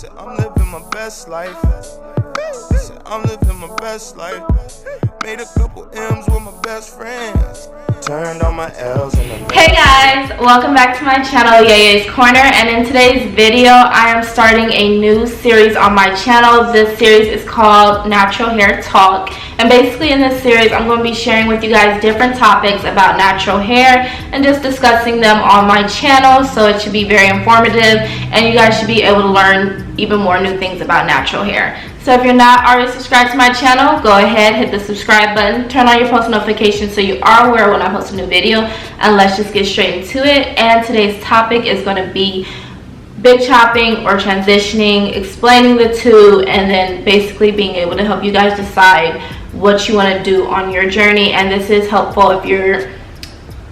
Said I'm living my best life. Said I'm living my best life. Made a couple M's with my best friends. Turned on my L's and the Hey guys, welcome back to my channel, Yaya's Corner, and in today's video I am starting a new series on my channel. This series is called Natural Hair Talk, and basically in this series I'm going to be sharing with you guys different topics about natural hair and just discussing them on my channel, so it should be very informative and you guys should be able to learn even more new things about natural hair. So if you're not already subscribed to my channel, go ahead, hit the subscribe button, turn on your post notifications so you are aware when I post a new video, and let's just get straight into it. And today's topic is going to be big chopping or transitioning, explaining the two, and then basically being able to help you guys decide what you want to do on your journey. And this is helpful if you're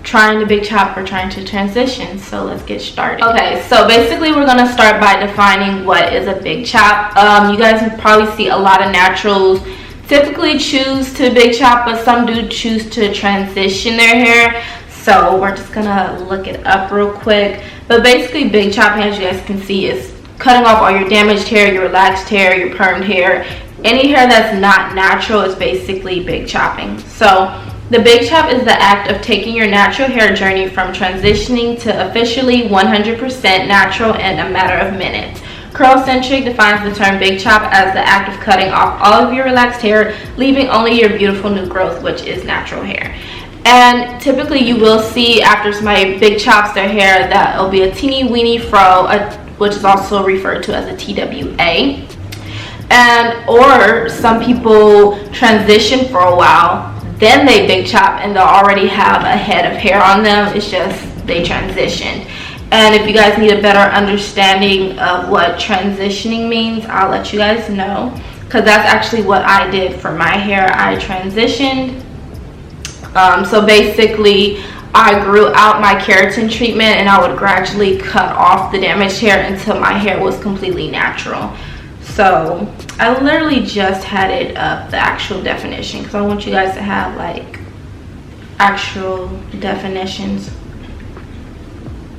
trying to big chop or trying to transition. So let's get started. Okay, so basically we're going to start by defining what is a big chop. You guys probably see a lot of naturals typically choose to big chop, but some do choose to transition their hair. So we're just gonna look it up real quick. But basically big chopping, as you guys can see, is cutting off all your damaged hair, your relaxed hair, your permed hair. Any hair that's not natural is basically big chopping. So the big chop is the act of taking your natural hair journey from transitioning to officially 100% natural in a matter of minutes. Curl-centric defines the term big chop as the act of cutting off all of your relaxed hair, leaving only your beautiful new growth, which is natural hair. And typically you will see after somebody big chops their hair that it'll be a teeny weeny fro, which is also referred to as a TWA. And or some people transition for a while, then they big chop and they'll already have a head of hair on them. It's just they transitioned. And if you guys need a better understanding of what transitioning means, I'll let you guys know, because that's actually what I did for my hair. I transitioned. So basically I grew out my keratin treatment and I would gradually cut off the damaged hair until my hair was completely natural. So I literally just had it up, the actual definition, because I want you guys to have like actual definitions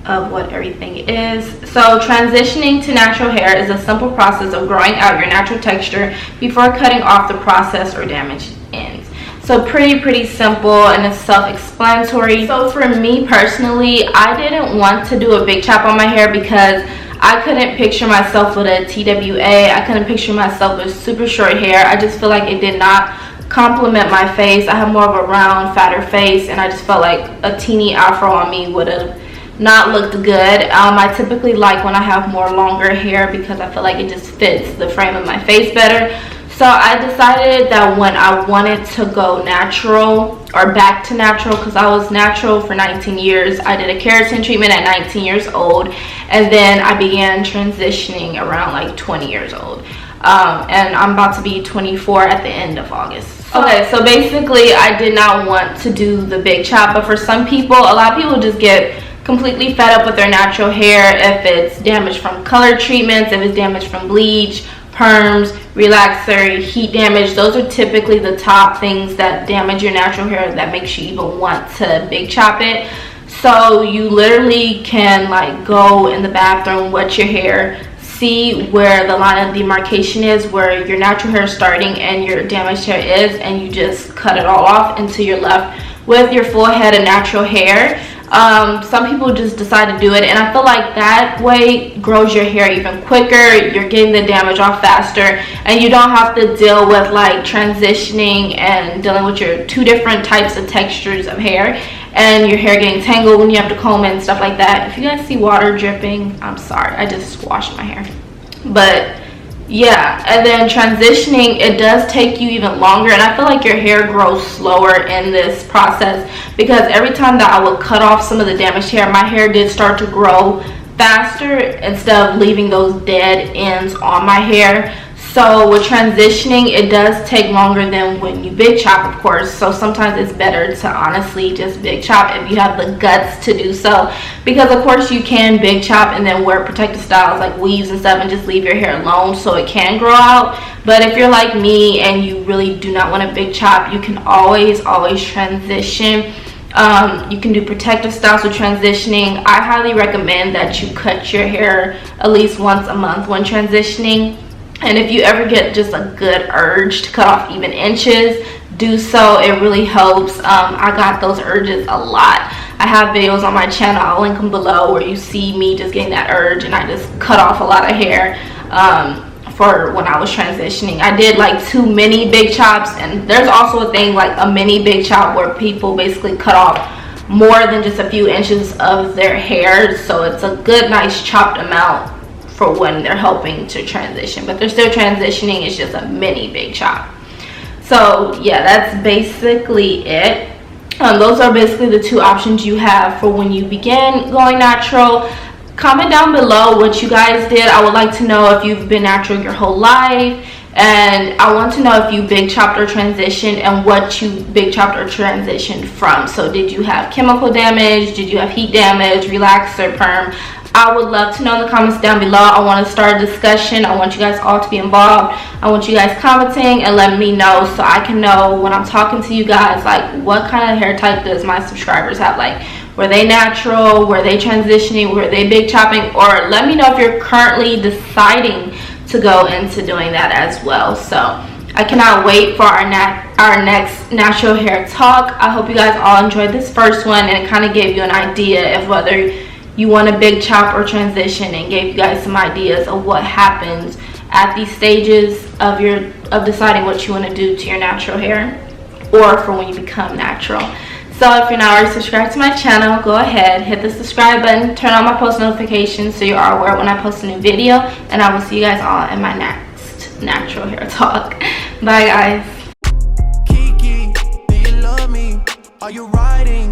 of what everything is. So transitioning to natural hair is a simple process of growing out your natural texture before cutting off the processed or damaged ends. So pretty simple, and it's self-explanatory. So for me personally, I didn't want to do a big chop on my hair because I couldn't picture myself with a TWA. I couldn't picture myself with super short hair. I just feel like it did not complement my face. I have more of a round, fatter face, and I just felt like a teeny afro on me would have not looked good. I typically like when I have more longer hair because I feel like it just fits the frame of my face better. So I decided that when I wanted to go natural or back to natural, because I was natural for 19 years. I did a keratin treatment at 19 years old, and then I began transitioning around like 20 years old. And I'm about to be 24 at the end of August. Okay, so basically I did not want to do the big chop, but for some people, a lot of people just get completely fed up with their natural hair if it's damaged from color treatments, if it's damaged from bleach, perms, relaxer, heat damage. Those are typically the top things that damage your natural hair that makes you even want to big chop it. So you literally can like go in the bathroom, wet your hair, see where the line of demarcation is, where your natural hair is starting and your damaged hair is, and you just cut it all off until you're left with your full head of natural hair. Some people just decide to do it, and I feel like that way grows your hair even quicker. You're getting the damage off faster, and you don't have to deal with like transitioning and dealing with your two different types of textures of hair and your hair getting tangled when you have to comb it and stuff like that. If you guys see water dripping, I'm sorry, I just washed my hair. But yeah, and then transitioning, it does take you even longer, and I feel like your hair grows slower in this process because every time that I would cut off some of the damaged hair, my hair did start to grow faster instead of leaving those dead ends on my hair. So with transitioning, it does take longer than when you big chop, of course. So sometimes it's better to honestly just big chop if you have the guts to do so, because of course you can big chop and then wear protective styles like weaves and stuff and just leave your hair alone so it can grow out. But if you're like me and you really do not want to big chop, you can always transition. You can do protective styles with transitioning. I highly recommend that you cut your hair at least once a month when transitioning. And if you ever get just a good urge to cut off even inches, do so. It really helps. I got those urges a lot. I have videos on my channel, I'll link them below, where you see me just getting that urge and I just cut off a lot of hair for when I was transitioning. I did like 2 mini big chops, and there's also a thing like a mini big chop where people basically cut off more than just a few inches of their hair, so it's a good nice chopped amount for when they're helping to transition, but they're still transitioning. It's just a mini big chop. So yeah, that's basically it. Those are basically the 2 options you have for when you begin going natural. Comment down below what you guys did. I would like to know if you've been natural your whole life, and I want to know if you big chopped or transitioned and what you big chopped or transitioned from. So did you have chemical damage? Did you have heat damage, relaxer, perm? I would love to know in the comments down below. I want to start a discussion. I want you guys all to be involved. I want you guys commenting and letting me know so I can know when I'm talking to you guys, like, what kind of hair type does my subscribers have? Like, were they natural? Were they transitioning? Were they big chopping? Or let me know if you're currently deciding to go into doing that as well. So I cannot wait for our next natural hair talk. I hope you guys all enjoyed this first one, and it kind of gave you an idea of whether you want a big chop or transition, and gave you guys some ideas of what happens at these stages of deciding what you want to do to your natural hair, or for when you become natural. So if you're not already subscribed to my channel, go ahead, hit the subscribe button, turn on my post notifications so you are aware when I post a new video, and I will see you guys all in my next natural hair talk. Bye guys. Kiki, do you love me? Are you riding?